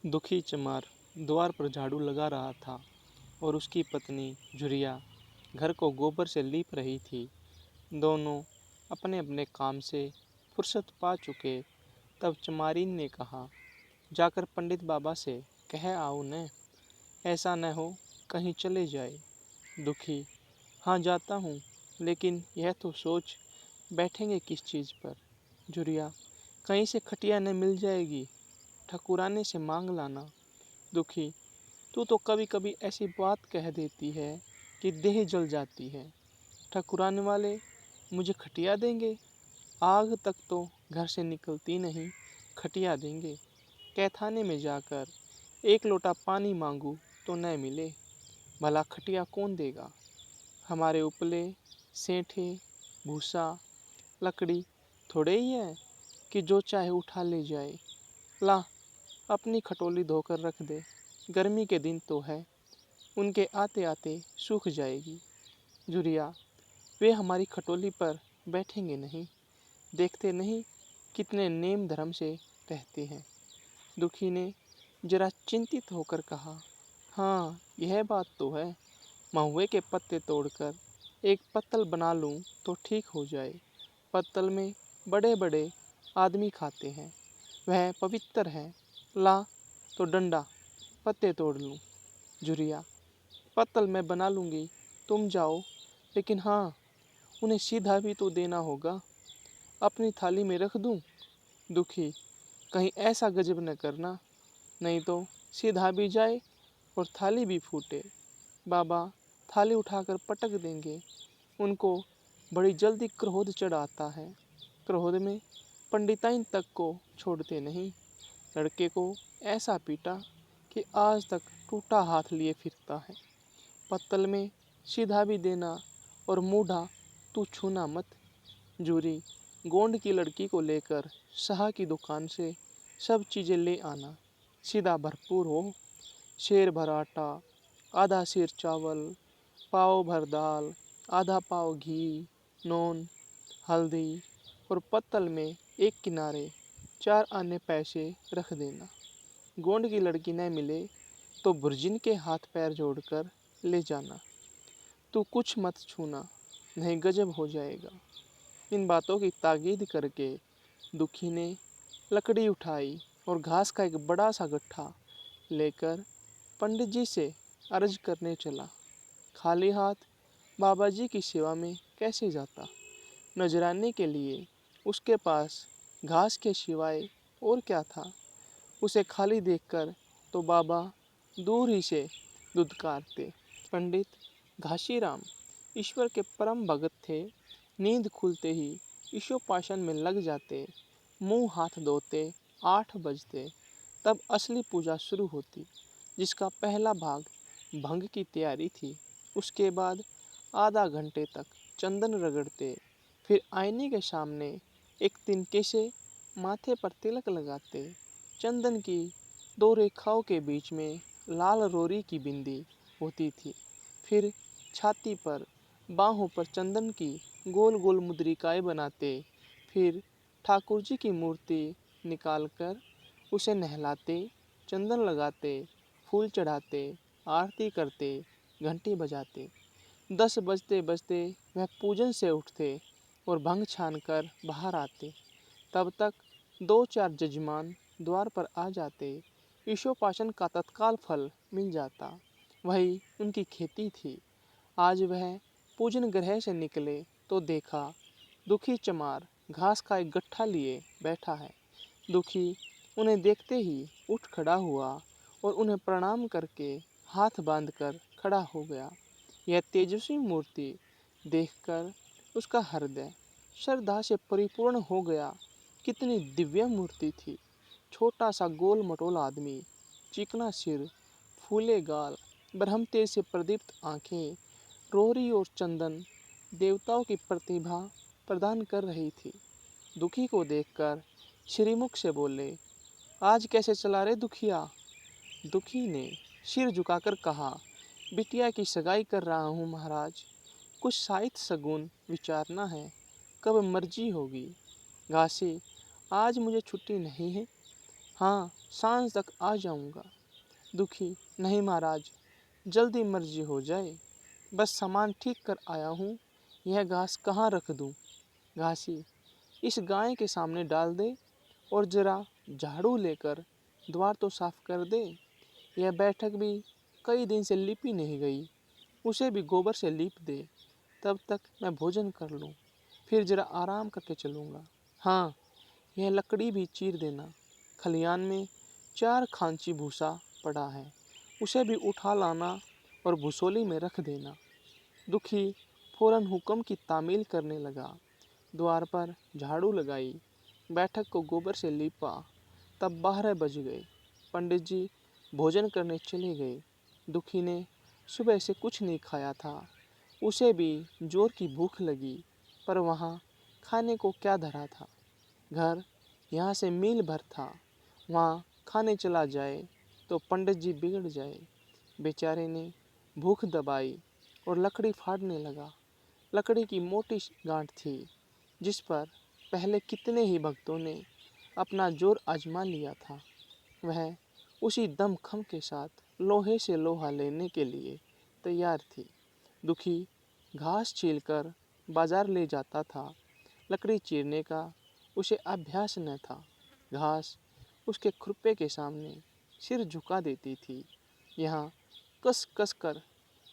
दुखी चमार द्वार पर झाड़ू लगा रहा था और उसकी पत्नी झुरिया घर को गोबर से लीप रही थी। दोनों अपने अपने काम से फुर्सत पा चुके। तब चमारिन ने कहा, जाकर पंडित बाबा से कह आओ न, ऐसा न हो कहीं चले जाए। दुखी, हाँ जाता हूँ, लेकिन यह तो सोच बैठेंगे किस चीज़ पर। झुरिया, कहीं से खटिया न मिल जाएगी, ठकुराने से मांग लाना। दुखी, तू तो कभी कभी ऐसी बात कह देती है कि देह जल जाती है। ठकुराने वाले मुझे खटिया देंगे? आग तक तो घर से निकलती नहीं, खटिया देंगे। कैथाने में जाकर एक लोटा पानी मांगू तो न मिले, भला खटिया कौन देगा? हमारे उपले, सेंठे, भूसा, लकड़ी थोड़े ही है कि जो चाहे उठा ले जाए। ला, अपनी खटोली धोकर रख दे, गर्मी के दिन तो है, उनके आते आते सूख जाएगी। झुरिया, वे हमारी खटोली पर बैठेंगे नहीं, देखते नहीं कितने नेम धर्म से रहते हैं। दुखी ने जरा चिंतित होकर कहा, हाँ यह बात तो है, महुए के पत्ते तोड़कर एक पत्तल बना लूँ तो ठीक हो जाए। पत्तल में बड़े बड़े आदमी खाते हैं, वह पवित्र है। ला तो डंडा, पत्ते तोड़ लूँ। झुरिया, पत्तल मैं बना लूँगी, तुम जाओ, लेकिन हाँ उन्हें सीधा भी तो देना होगा। अपनी थाली में रख दूँ? दुखी, कहीं ऐसा गजब न करना, नहीं तो सीधा भी जाए और थाली भी फूटे। बाबा थाली उठाकर पटक देंगे। उनको बड़ी जल्दी क्रोध चढ़ आता है। क्रोध में पंडिताइन तक को छोड़ते नहीं। लड़के को ऐसा पीटा कि आज तक टूटा हाथ लिए फिरता है। पत्तल में सीधा भी देना और मूढ़ा तू छूना मत। जूरी, गोंड की लड़की को लेकर शाह की दुकान से सब चीज़ें ले आना, सीधा भरपूर हो। शेर भर आटा, आधा सेर चावल, पाव भर दाल, आधा पाव घी, नून, हल्दी और पत्तल में एक किनारे 4 आने पैसे रख देना। गोंड की लड़की न मिले तो बुर्जिन के हाथ पैर जोड़कर ले जाना। तू कुछ मत छूना, नहीं गजब हो जाएगा। इन बातों की ताकीद करके दुखी ने लकड़ी उठाई और घास का एक बड़ा सा गट्ठा लेकर पंडित जी से अर्ज करने चला। खाली हाथ बाबा जी की सेवा में कैसे जाता? नजराने के लिए उसके पास घास के सिवाय और क्या था? उसे खाली देखकर तो बाबा दूर ही से दुदकारते। पंडित घाशीराम ईश्वर के परम भगत थे। नींद खुलते ही ईशोपासन में लग जाते। मुंह हाथ धोते 8 बजते, तब असली पूजा शुरू होती, जिसका पहला भाग भंग की तैयारी थी। उसके बाद आधा घंटे तक चंदन रगड़ते, फिर आईने के सामने एक तिनके से माथे पर तिलक लगाते। चंदन की 2 रेखाओं के बीच में लाल रोरी की बिंदी होती थी। फिर छाती पर, बाहों पर चंदन की गोल गोल मुद्रिकाएं बनाते। फिर ठाकुर जी की मूर्ति निकालकर उसे नहलाते, चंदन लगाते, फूल चढ़ाते, आरती करते, घंटी बजाते। 10 बजते बजते वह पूजन से उठते और भंग छान कर बाहर आते। तब तक 2-4 जजमान द्वार पर आ जाते। ईशोपासन का तत्काल फल मिल जाता। वही उनकी खेती थी। आज वह पूजन गृह से निकले तो देखा दुखी चमार घास का एक गट्ठा लिए बैठा है। दुखी उन्हें देखते ही उठ खड़ा हुआ और उन्हें प्रणाम करके हाथ बांधकर खड़ा हो गया। यह तेजस्वी मूर्ति देखकर उसका हृदय श्रद्धा से परिपूर्ण हो गया। कितनी दिव्य मूर्ति थी। छोटा सा गोल मटोल आदमी, चिकना सिर, फूले गाल, ब्रह्म तेज से प्रदीप्त आंखें, रोहरी और चंदन देवताओं की प्रतिभा प्रदान कर रही थी। दुखी को देखकर श्रीमुख से बोले, आज कैसे चला रे दुखिया? दुखी ने सिर झुकाकर कहा, बिटिया की सगाई कर रहा हूँ महाराज, कुछ साहित्य सगुन विचारना है, कब मर्जी होगी। घासी, आज मुझे छुट्टी नहीं है। हाँ, सांझ तक आ जाऊंगा। दुखी, नहीं महाराज, जल्दी मर्जी हो जाए, बस सामान ठीक कर आया हूँ। यह घास कहाँ रख दूँ? घासी, इस गाय के सामने डाल दे और जरा झाड़ू लेकर द्वार तो साफ कर दे। यह बैठक भी कई दिन से लिपी नहीं गई, उसे भी गोबर से लीप दे। तब तक मैं भोजन कर लूँ, फिर जरा आराम करके चलूँगा। हाँ, यह लकड़ी भी चीर देना। खलियान में 4 खांची भूसा पड़ा है, उसे भी उठा लाना और भूसोली में रख देना। दुखी फौरन हुक्म की तामील करने लगा। द्वार पर झाड़ू लगाई, बैठक को गोबर से लीपा। तब 12 बज गए। पंडित जी भोजन करने चले गए। दुखी ने सुबह से कुछ नहीं खाया था। उसे भी जोर की भूख लगी, पर वहाँ खाने को क्या धरा था। घर यहाँ से मील भर था, वहाँ खाने चला जाए तो पंडित जी बिगड़ जाए। बेचारे ने भूख दबाई और लकड़ी फाड़ने लगा। लकड़ी की मोटी गांठ थी, जिस पर पहले कितने ही भक्तों ने अपना जोर आजमा लिया था। वह उसी दमखम के साथ लोहे से लोहा लेने के लिए तैयार थी। दुखी घास छीलकर बाजार ले जाता था। लकड़ी चीरने का उसे अभ्यास न था। घास उसके खुरपे के सामने सिर झुका देती थी। यहाँ कस कस कर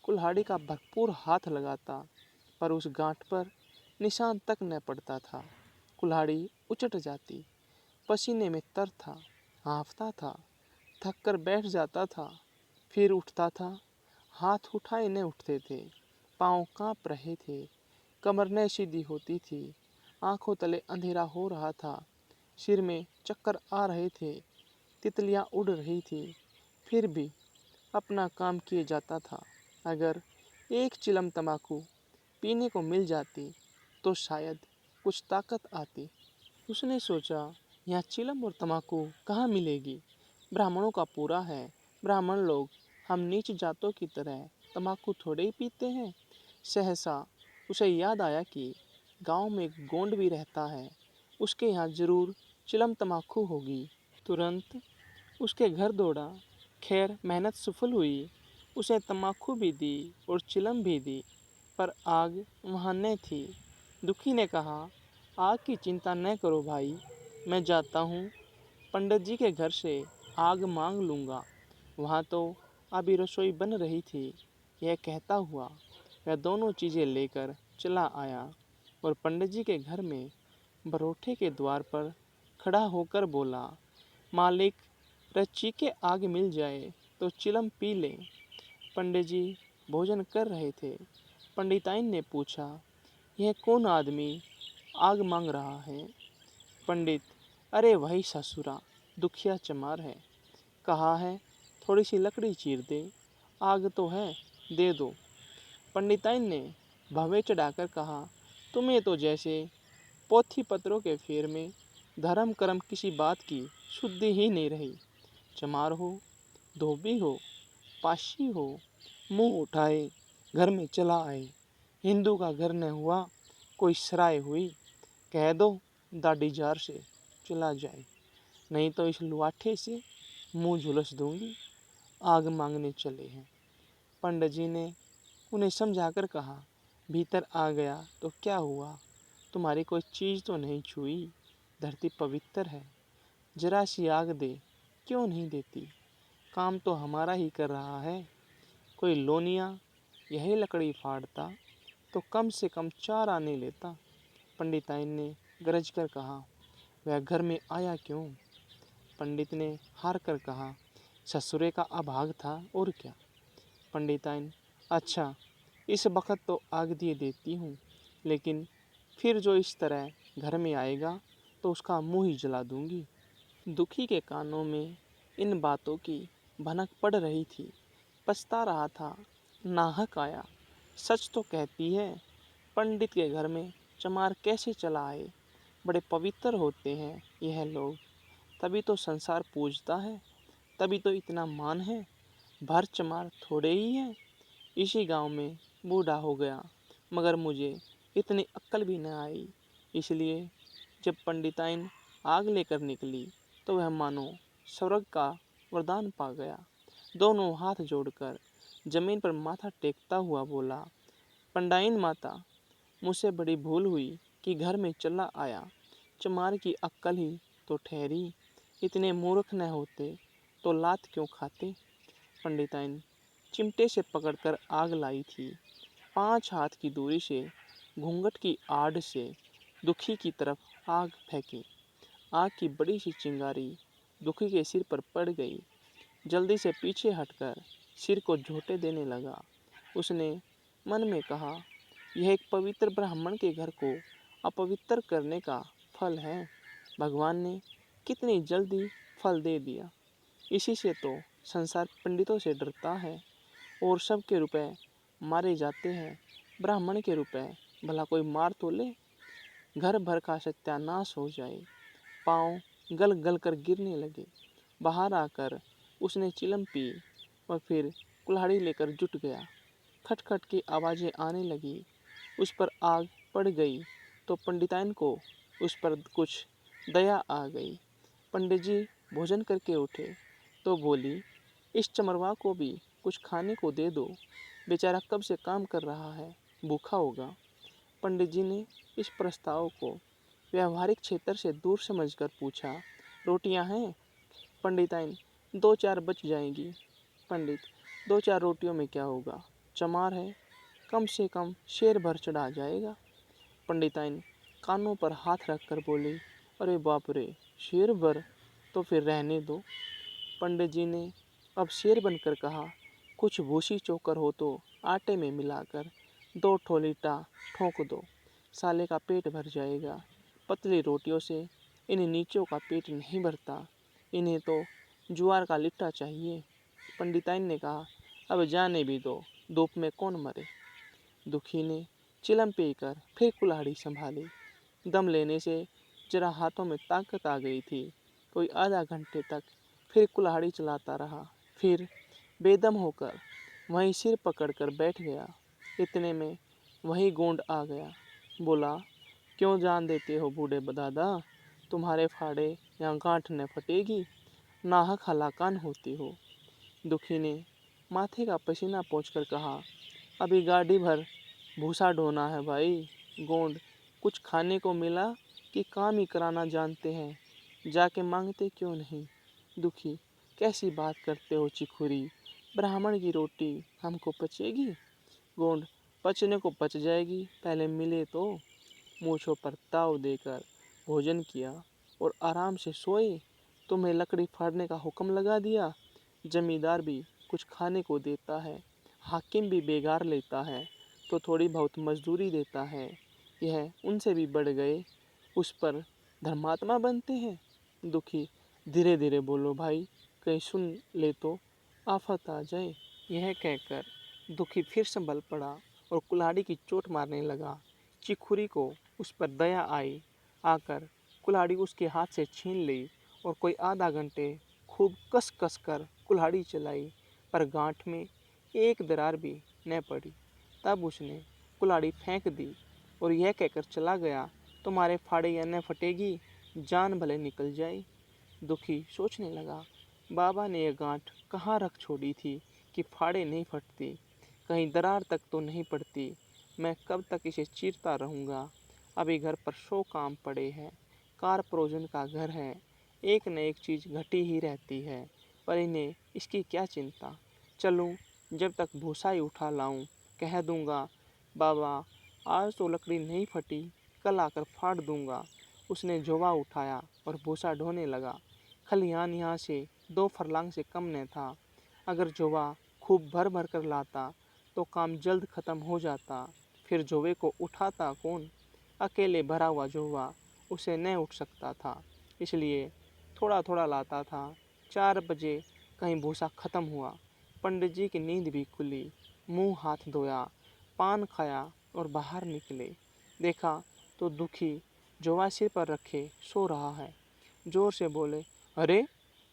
कुल्हाड़ी का भरपूर हाथ लगाता, पर उस गांठ पर निशान तक न पड़ता था। कुल्हाड़ी उचट जाती। पसीने में तर था, हाँफता था, थक कर बैठ जाता था, फिर उठता था। हाथ उठाए न उठते थे, पाँव काँप रहे थे, कमर न सीधी होती थी, आंखों तले अंधेरा हो रहा था, सिर में चक्कर आ रहे थे, तितलियां उड़ रही थी, फिर भी अपना काम किए जाता था। अगर एक चिलम तंबाकू पीने को मिल जाती तो शायद कुछ ताकत आती। उसने सोचा, यहाँ चिलम और तंबाकू कहाँ मिलेगी? ब्राह्मणों का पूरा है। ब्राह्मण लोग हम नीच जातों की तरह तंबाकू थोड़े ही पीते हैं। सहसा उसे याद आया कि गांव में एक गोंड भी रहता है, उसके यहाँ जरूर चिलम तंबाकू होगी। तुरंत उसके घर दौड़ा। खैर मेहनत सफल हुई। उसे तंबाकू भी दी और चिलम भी दी, पर आग वहाँ न थी। दुखी ने कहा, आग की चिंता न करो भाई, मैं जाता हूँ, पंडित जी के घर से आग मांग लूँगा। वहाँ तो अभी रसोई बन रही थी। यह कहता हुआ वह दोनों चीज़ें लेकर चला आया और पंडित जी के घर में बरोठे के द्वार पर खड़ा होकर बोला, मालिक, रच्ची के आग मिल जाए तो चिलम पी लें। पंडित जी भोजन कर रहे थे। पंडिताइन ने पूछा, यह कौन आदमी आग मांग रहा है? पंडित, अरे वही ससुरा, दुखिया चमार है। कहा है थोड़ी सी लकड़ी चीर दे, आग तो है, दे दो। पंडिताइन ने भवें चढ़ाकर कहा, तुम्हें तो जैसे पोथी पत्रों के फेर में धर्म कर्म किसी बात की शुद्धि ही नहीं रही। चमार हो, धोबी हो, पाशी हो, मुंह उठाए घर में चला आए। हिंदू का घर न हुआ, कोई सराय हुई, कह दो दाढ़ी जार से चला जाए, नहीं तो इस लुआठे से मुंह झुलस दूंगी। आग मांगने चले हैं। पंडित जी ने उन्हें समझाकर कहा, भीतर आ गया तो क्या हुआ, तुम्हारी कोई चीज़ तो नहीं छुई, धरती पवित्र है, जरा सी आग दे, क्यों नहीं देती? काम तो हमारा ही कर रहा है। कोई लोनिया यही लकड़ी फाड़ता तो कम से कम 4 आने लेता। पंडिताइन ने गरज कर कहा, वह घर में आया क्यों? पंडित ने हार कर कहा, ससुरे का अभाग था और क्या। पंडिताइन, अच्छा, इस वक्त तो आग दिए देती हूँ, लेकिन फिर जो इस तरह घर में आएगा तो उसका मुंह ही जला दूंगी। दुखी के कानों में इन बातों की भनक पड़ रही थी। पछता रहा था, नाहक आया। सच तो कहती है, पंडित के घर में चमार कैसे चला आए? बड़े पवित्र होते हैं यह लोग, तभी तो संसार पूजता है, तभी तो इतना मान है। भर चमार थोड़े ही हैं। इसी गांव में बूढ़ा हो गया, मगर मुझे इतनी अक्ल भी न आई। इसलिए जब पंडिताइन आग लेकर निकली तो वह मानो स्वर्ग का वरदान पा गया। दोनों हाथ जोड़कर जमीन पर माथा टेकता हुआ बोला, पंडाइन माता, मुझसे बड़ी भूल हुई कि घर में चला आया। चमार की अक्ल ही तो ठहरी, इतने मूर्ख न होते तो लात क्यों खाते। पंडिताइन चिमटे से पकड़कर आग लाई थी। 5 हाथ की दूरी से घूंघट की आड़ से दुखी की तरफ आग फेंकी। आग की बड़ी सी चिंगारी दुखी के सिर पर पड़ गई। जल्दी से पीछे हटकर सिर को झोंटे देने लगा। उसने मन में कहा, यह एक पवित्र ब्राह्मण के घर को अपवित्र करने का फल है। भगवान ने कितनी जल्दी फल दे दिया। इसी से तो संसार पंडितों से डरता है और सबके रुपए मारे जाते हैं। ब्राह्मण के रुपए भला कोई मार तो ले, घर भर का सत्यानाश हो जाए। पाँव गल गल कर गिरने लगे। बाहर आकर उसने चिलम पी और फिर कुल्हाड़ी लेकर जुट गया। खटखट की आवाज़ें आने लगी। उस पर आग पड़ गई तो पंडिताइन को उस पर कुछ दया आ गई। पंडित जी भोजन करके उठे तो बोली, इस चमरवा को भी कुछ खाने को दे दो, बेचारा कब से काम कर रहा है, भूखा होगा। पंडित जी ने इस प्रस्ताव को व्यवहारिक क्षेत्र से दूर समझकर पूछा, रोटियां हैं? पंडिताइन, 2-4 बच जाएंगी। पंडित, 2-4 रोटियों में क्या होगा, चमार है, कम से कम शेर भर चढ़ा जाएगा। पंडिताइन कानों पर हाथ रखकर बोली, अरे बाप रे, शेर भर? तो फिर रहने दो। पंडित जी ने अब शेर बनकर कहा, कुछ भूसी चोकर हो तो आटे में मिलाकर 2 ठो लीटा ठोंक दो, साले का पेट भर जाएगा। पतली रोटियों से इन नीचों का पेट नहीं भरता, इन्हें तो ज्वार का लिट्टा चाहिए। पंडिताइन ने कहा, अब जाने भी दो, धूप में कौन मरे। दुखी ने चिलम पीकर फिर कुल्हाड़ी संभाली। दम लेने से जरा हाथों में ताकत आ गई थी। कोई आधा घंटे तक फिर कुल्हाड़ी चलाता रहा। फिर बेदम होकर वहीं सिर पकड़कर बैठ गया। इतने में वही गोंड आ गया। बोला, क्यों जान देते हो बूढ़े दादा, तुम्हारे फाड़े यहाँ गांठ न फटेगी, नाहक हलाकान होती हो। दुखी ने माथे का पसीना पोंछकर कहा, अभी गाड़ी भर भूसा ढोना है भाई। गोंड, कुछ खाने को मिला कि काम ही कराना जानते हैं, जाके मांगते क्यों नहीं। दुखी, कैसी बात करते हो चिखुरी, ब्राह्मण की रोटी हमको पचेगी। गोंड, पचने को पच जाएगी, पहले मिले तो। मूंछों पर ताव देकर भोजन किया और आराम से सोए। तुम्हें लकड़ी फाड़ने का हुक्म लगा दिया। जमींदार भी कुछ खाने को देता है, हाकिम भी बेगार लेता है तो थोड़ी बहुत मजदूरी देता है। यह उनसे भी बढ़ गए, उस पर धर्मात्मा बनते हैं। दुखी, धीरे धीरे बोलो भाई, कहीं सुन ले तो आफत आ जाए। यह कहकर दुखी फिर संभल पड़ा और कुल्हाड़ी की चोट मारने लगा। चिखुरी को उस पर दया आई, आकर कुल्हाड़ी उसके हाथ से छीन ली और कोई आधा घंटे खूब कस कस कर कुल्हाड़ी चलाई, पर गांठ में एक दरार भी न पड़ी। तब उसने कुल्हाड़ी फेंक दी और यह कहकर चला गया, तुम्हारे फाड़े या न फटेगी, जान भले निकल जाए। दुखी सोचने लगा, बाबा ने यह गांठ कहाँ रख छोड़ी थी कि फाड़े नहीं फटती, कहीं दरार तक तो नहीं पड़ती। मैं कब तक इसे चीरता रहूँगा। अभी घर पर 100 काम पड़े हैं, कार प्रोजन का घर है, एक न एक चीज़ घटी ही रहती है, पर इन्हें इसकी क्या चिंता। चलूँ, जब तक भूसा ही उठा लाऊं, कह दूंगा, बाबा आज तो लकड़ी नहीं फटी, कल आकर फाड़ दूंगा। उसने झोवा उठाया और भूसा ढोने लगा। खलिहान यहाँ से 2 फरलांग से कम न था। अगर झोवा खूब भर भर कर लाता तो काम जल्द खत्म हो जाता। फिर झोवे को उठाता कौन। अकेले भरा हुआ झोवा उसे न उठ सकता था, इसलिए थोड़ा थोड़ा लाता था। 4 बजे कहीं भूसा खत्म हुआ। पंडित जी की नींद भी खुली। मुंह हाथ धोया, पान खाया और बाहर निकले। देखा तो दुखी झोवा सिर पर रखे सो रहा है। जोर से बोले, अरे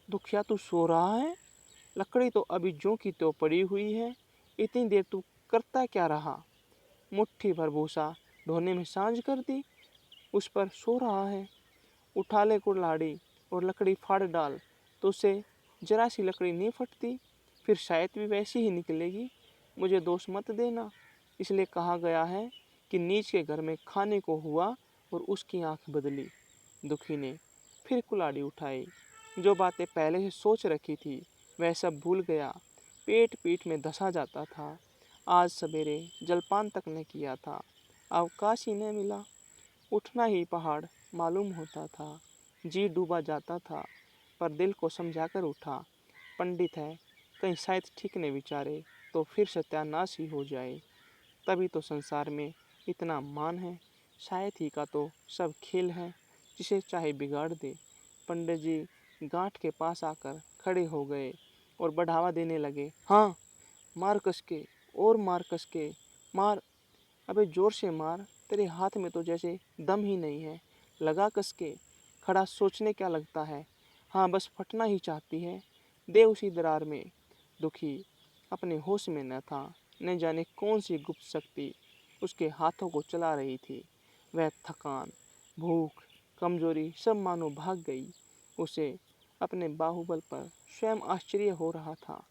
दुखिया, तू सो रहा है? लकड़ी तो अभी ज्यों की त्यों पड़ी हुई है, इतनी देर तू करता क्या रहा? मुट्ठी भर भूसा ढोने में सांझ कर दी, उस पर सो रहा है। उठा ले कुल्हाड़ी और लकड़ी फाड़ डाल, तो उससे जरा सी लकड़ी नहीं फटती, फिर शायद भी वैसी ही निकलेगी। मुझे दोष मत देना। इसलिए कहा गया है कि नीच के घर में खाने को हुआ और उसकी आंख बदली। दुखी ने फिर कुल्हाड़ी उठाई। जो बातें पहले से सोच रखी थी वह सब भूल गया। पेट पीठ में धंसा जाता था। आज सवेरे जलपान तक न किया था, अवकाश ही न मिला। उठना ही पहाड़ मालूम होता था। जी डूबा जाता था, पर दिल को समझाकर उठा। पंडित है, कहीं शायद ठीक ने विचारे तो फिर सत्यानाश ही हो जाए। तभी तो संसार में इतना मान है। शायद ही का तो सब खेल है, जिसे चाहे बिगाड़ दे। पंडित जी गांठ के पास आकर खड़े हो गए और बढ़ावा देने लगे। हाँ, मार कस के, और मार कस के, मार, अबे जोर से मार। तेरे हाथ में तो जैसे दम ही नहीं है। लगा कस के। खड़ा सोचने क्या लगता है। हाँ, बस फटना ही चाहती है। दे उसी दरार में। दुखी अपने होश में न था। न जाने कौन सी गुप्त शक्ति उसके हाथों को चला रही थी। वह थकान, भूख, कमजोरी सब मानो भाग गई। उसे अपने बाहुबल पर स्वयं आश्चर्य हो रहा था।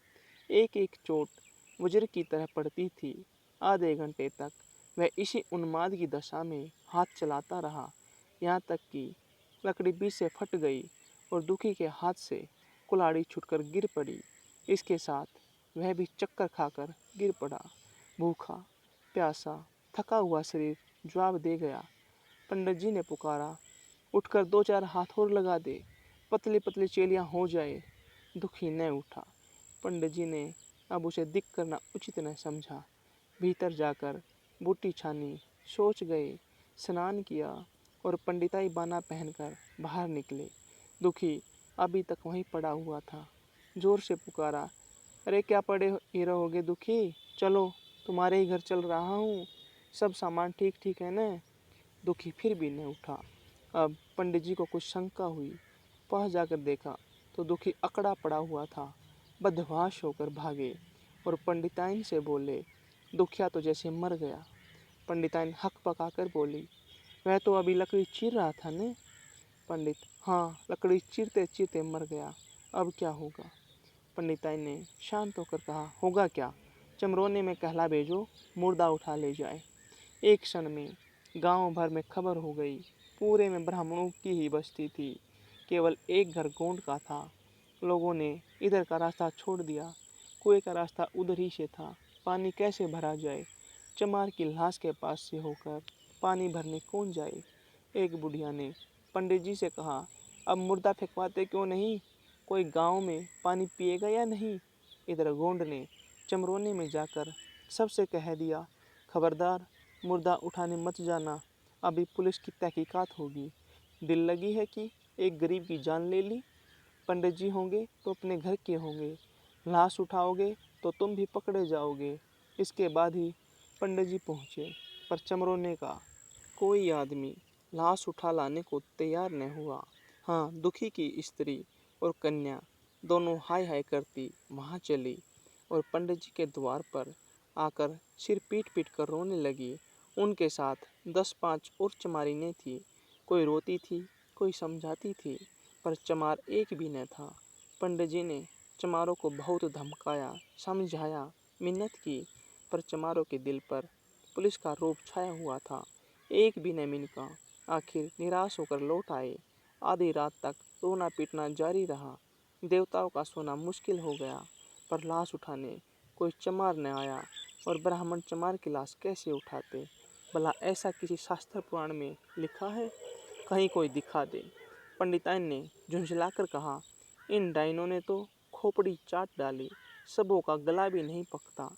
एक एक चोट वज्र की तरह पड़ती थी। आधे घंटे तक वह इसी उन्माद की दशा में हाथ चलाता रहा, यहाँ तक कि लकड़ी बीच से फट गई और दुखी के हाथ से कुल्हाड़ी छूटकर गिर पड़ी। इसके साथ वह भी चक्कर खाकर गिर पड़ा। भूखा, प्यासा, थका हुआ शरीर जवाब दे गया। पंडित जी ने पुकारा, उठकर दो चार हाथ और लगा दे, पतली पतली चेलियां हो जाए। दुखी न उठा। पंडित जी ने अब उसे दिख करना उचित न समझा। भीतर जाकर बूटी छानी, सोच गए, स्नान किया और पंडिताई बाना पहनकर बाहर निकले। दुखी अभी तक वहीं पड़ा हुआ था। जोर से पुकारा, अरे क्या पड़े ही रहोगे दुखी, चलो तुम्हारे ही घर चल रहा हूँ। सब सामान ठीक ठीक है न। दुखी फिर भी न उठा। अब पंडित जी को कुछ शंका हुई। पास जाकर देखा तो दुखी अकड़ा पड़ा हुआ था। बदहवास होकर भागे और पंडिताइन से बोले, दुखिया तो जैसे मर गया। पंडिताइन हक पकाकर बोली, वह तो अभी लकड़ी चीर रहा था ने। पंडित, हाँ, लकड़ी चीरते चीरते मर गया, अब क्या होगा। पंडिताइन ने शांत होकर कहा, होगा क्या, चमरोने में कहला भेजो, मुर्दा उठा ले जाए। एक क्षण में गांव भर में खबर हो गई। पूरे में ब्राह्मणों की ही बस्ती थी। केवल एक घर गोंड का था। लोगों ने इधर का रास्ता छोड़ दिया। कुएं का रास्ता उधर ही से था। पानी कैसे भरा जाए। चमार की लाश के पास से होकर पानी भरने कौन जाए। एक बुढ़िया ने पंडित जी से कहा, अब मुर्दा फेंकवाते क्यों नहीं, कोई गांव में पानी पिएगा या नहीं। इधर गोंड ने चमरोने में जाकर सबसे कह दिया, खबरदार, मुर्दा उठाने मत जाना, अभी पुलिस की तहकीकात होगी। दिल लगी है कि एक गरीब की जान ले ली। पंडित जी होंगे तो अपने घर के होंगे, लाश उठाओगे तो तुम भी पकड़े जाओगे। इसके बाद ही पंडित जी पहुँचे, पर चमरोने का कोई आदमी लाश उठा लाने को तैयार न हुआ। हाँ, दुखी की स्त्री और कन्या दोनों हाय हाय करती वहाँ चली और पंडित जी के द्वार पर आकर सिर पीट पीट कर रोने लगी। उनके साथ 10-5 और चमारिनें थी। कोई रोती थी, कोई समझाती थी, पर चमार एक भी न था। पंडित जी ने चमारों को बहुत धमकाया, समझाया, मिन्नत की, पर चमारों के दिल पर पुलिस का रोब छाया हुआ था। एक भी न मिनका। आखिर निराश होकर लौट आए। आधी रात तक रोना पीटना जारी रहा। देवताओं का सोना मुश्किल हो गया, पर लाश उठाने कोई चमार न आया। और ब्राह्मण चमार की लाश कैसे उठाते। भला ऐसा किसी शास्त्र पुराण में लिखा है। कहीं कोई दिखा दे। पंडिताइन ने झुंझलाकर कहा, इन डाइनों ने तो खोपड़ी चाट डाली, सबों का गला भी नहीं पकता।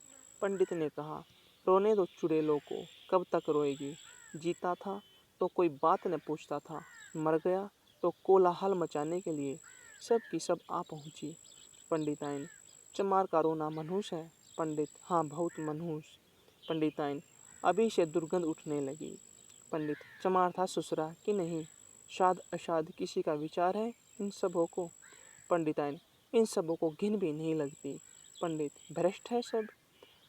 पंडित ने कहा, रोने दो चुड़ैलों को, कब तक रोएगी। जीता था तो कोई बात न पूछता था, मर गया तो कोलाहल मचाने के लिए सब की सब आ पहुंची। पंडिताइन, चमार का रोना मनहूस है। पंडित, हाँ, बहुत मनहूस। पंडिताइन, अभी से दुर्गंध उठने लगी। पंडित, चमार था ससुरा कि नहीं, शाद अशाद किसी का विचार है इन सबों को। पंडिताइन, इन सबों को घिन भी नहीं लगती। पंडित, भ्रष्ट है सब।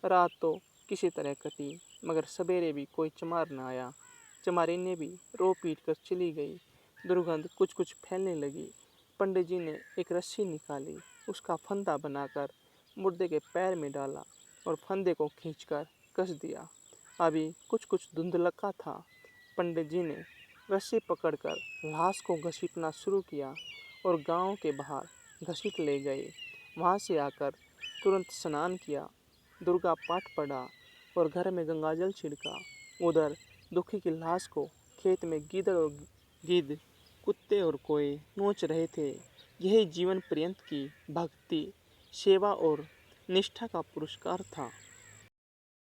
रात तो किसी तरह कटी, मगर सवेरे भी कोई चमार न आया। चमारिनें भी रो पीट कर चली गई। दुर्गंध कुछ कुछ फैलने लगी। पंडित जी ने एक रस्सी निकाली, उसका फंदा बनाकर मुर्दे के पैर में डाला और फंदे को खींचकर कस दिया। अभी कुछ कुछ धुंधलका था। पंडित जी ने रस्सी पकड़कर लाश को घसीटना शुरू किया और गांव के बाहर घसीट ले गए। वहां से आकर तुरंत स्नान किया, दुर्गा पाठ पढ़ा और घर में गंगाजल छिड़का। उधर दुखी की लाश को खेत में गीदड़ और गिद्ध, कुत्ते और कोए नोच रहे थे। यही जीवन पर्यंत की भक्ति, सेवा और निष्ठा का पुरस्कार था।